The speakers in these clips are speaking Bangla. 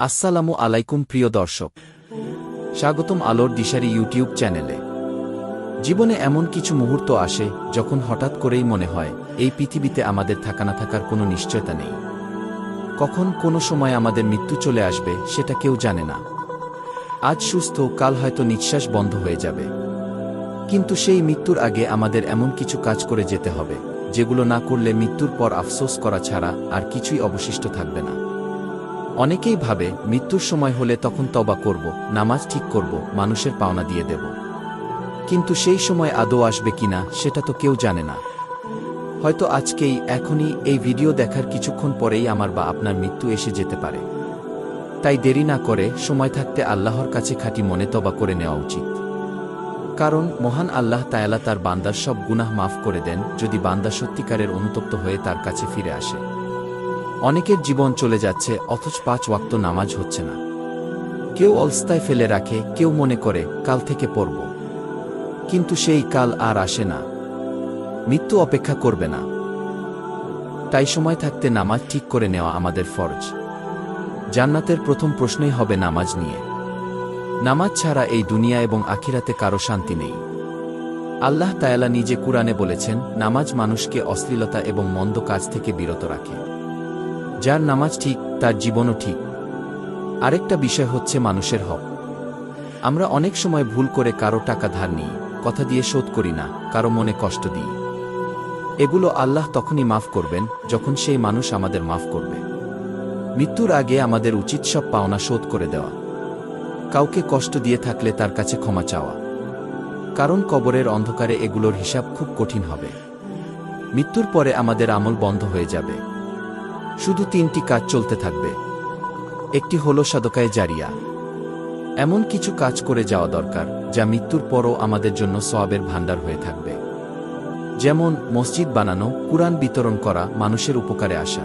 আসসালামু আলাইকুম প্রিয় দর্শক, স্বাগতম আলোর দিশারি ইউটিউব চ্যানেলে। জীবনে এমন কিছু মুহূর্ত আসে যখন হঠাৎ করেই মনে হয় এই পৃথিবীতে আমাদের থাকা না থাকার কোনো নিশ্চয়তা নেই। কখন কোনো সময় আমাদের মৃত্যু চলে আসবে সেটা কেউ জানে না। আজ সুস্থ, কাল হয়তো নিঃশ্বাস বন্ধ হয়ে যাবে। কিন্তু সেই মৃত্যুর আগে আমাদের এমন কিছু কাজ করে যেতে হবে যেগুলো না করলে মৃত্যুর পর আফসোস করা ছাড়া আর কিছুই অবশিষ্ট থাকবে না। অনেকেই ভাবে মৃত্যুর সময় হলে তখন তওবা করব, নামাজ ঠিক করব, মানুষের পাওনা দিয়ে দেব। কিন্তু সেই সময় আদৌ আসবে কিনা সেটা তো কেউ জানে না। হয়তো আজকেই, এখনই, এই ভিডিও দেখার কিছুক্ষণ পরেই আমার বা আপনার মৃত্যু এসে যেতে পারে। তাই দেরি না করে সময় থাকতে আল্লাহর কাছে খাঁটি মনে তওবা করে নেওয়া উচিত। কারণ মহান আল্লাহ তাআলা তার বান্দার সব গুনাহ মাফ করে দেন যদি বান্দা সত্যিকারের অনুতপ্ত হয়ে তার কাছে ফিরে আসে। অনেকের জীবন চলে যাচ্ছে অথচ 5 ওয়াক্ত নামাজ হচ্ছে না। কেউ অলস্তায় ফেলে রাখে, কেউ মনে করে কাল থেকে পড়ব। কিন্তু সেই কাল আর আসে না। মৃত্যু অপেক্ষা করবে না। তাই সময় থাকতে নামাজ ঠিক করে নেওয়া আমাদের ফরজ। জান্নাতের প্রথম প্রশ্নই হবে নামাজ নিয়ে। নামাজ ছাড়া এই দুনিয়া এবং আখিরাতে কারো শান্তি নেই। আল্লাহ তাআলা নিজে কুরআনে বলেছেন, নামাজ মানুষকে অশ্লীলতা এবং মন্দ কাজ থেকে বিরত রাখে। যার নামাজ ঠিক তার জীবনও ঠিক। আরেকটা বিষয় হচ্ছে মানুষের হক। আমরা অনেক সময় ভুল করে কারো টাকা ধার নিই, কথা দিয়ে শোধ করি না, কারো মনে কষ্ট দিই। এগুলো আল্লাহ তখনই মাফ করবেন যখন সেই মানুষ আমাদের মাফ করবে। মৃত্যুর আগে আমাদের উচিত সব পাওনা শোধ করে দেওয়া। কাউকে কষ্ট দিয়ে থাকলে তার কাছে ক্ষমা চাওয়া। কারণ কবরের অন্ধকারে এগুলোর হিসাব খুব কঠিন হবে। মৃত্যুর পরে আমাদের আমল বন্ধ হয়ে যাবে। শুধু 3টি কাজ চলতে থাকবে। একটি হলো সাদকায়ে জারিয়া। এমন কিছু কাজ করে যাওয়া দরকার যা মৃত্যুর পরও আমাদের জন্য সওয়াবের ভাণ্ডার হয়ে থাকবে। যেমন মসজিদ বানানো, কুরআন বিতরণ করা, মানুষের উপকারে আসা।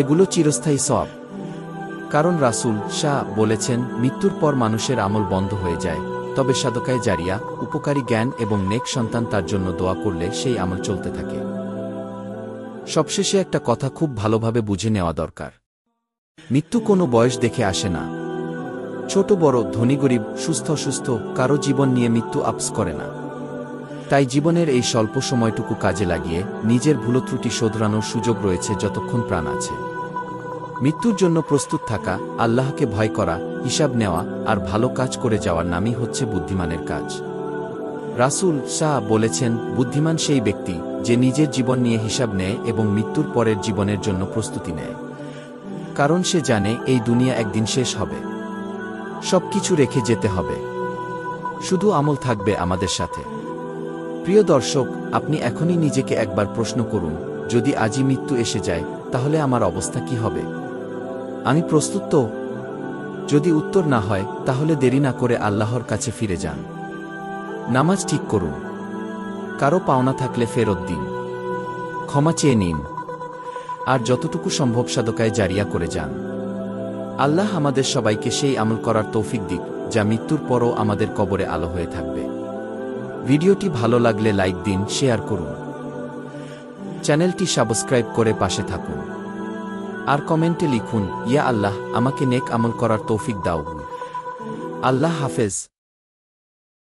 এগুলো চিরস্থায়ী সওয়াব। কারণ রাসূল বলেছেন, মৃত্যুর পর মানুষের আমল বন্ধ হয়ে যায়, তবে সাদকায়ে জারিয়া, উপকারী জ্ঞান এবং নেক সন্তান তার জন্য দোয়া করলে সেই আমল চলতে থাকে। সবশেষে একটা কথা খুব ভালোভাবে বুঝে নেওয়া দরকার। মৃত্যু কোনো বয়স দেখে আসে না। ছোট বড়, ধনী গরিব, সুস্থ অসুস্থ, কারো জীবন নিয়ে মৃত্যু আপস করে না। তাই জীবনের এই স্বল্প সময়টুকু কাজে লাগিয়ে নিজের ভুল ত্রুটি শোধরানোর সুযোগ রয়েছে যতক্ষণ প্রাণ আছে। মৃত্যুর জন্য প্রস্তুত থাকা, আল্লাহকে ভয় করা, হিসাব নেওয়া আর ভালো কাজ করে যাওয়ার নামই হচ্ছে বুদ্ধিমানের কাজ। রাসূল বলেছেন, বুদ্ধিমান সেই ব্যক্তি যে নিজের জীবন নিয়ে হিসাব নেয় এবং মৃত্যুর পরের জীবনের জন্য প্রস্তুতি নেয়। কারণ সে জানে এই দুনিয়া একদিন শেষ হবে। সবকিছু রেখে যেতে হবে। শুধু আমল থাকবে আমাদের সাথে। প্রিয় দর্শক, আপনি এখনই নিজেকে একবার প্রশ্ন করুন, যদি আজই মৃত্যু এসে যায় তাহলে আমার অবস্থা কি হবে? আমি প্রস্তুত তো? যদি উত্তর না হয় তাহলে দেরি না করে আল্লাহর কাছে ফিরে যান। নামাজ ঠিক করুন। কারো পাওনা থাকলে ফেরত দিন। ক্ষমা চেয়ে নিন। আর যতটুকু সম্ভব সাদকায়ে জারিয়া করে যান। আল্লাহ আমাদের সবাইকে সেই আমল করার তৌফিক দিক যা মৃত্যুর পরও আমাদের কবরে আলো হয়ে থাকবে। ভিডিওটি ভালো লাগলে লাইক দিন, শেয়ার করুন। চ্যানেলটি সাবস্ক্রাইব করে পাশে থাকুন। আর কমেন্টে লিখুন, ইয়া আল্লাহ, আমাকে নেক আমল করার তৌফিক দাও। আল্লাহ হাফেজ।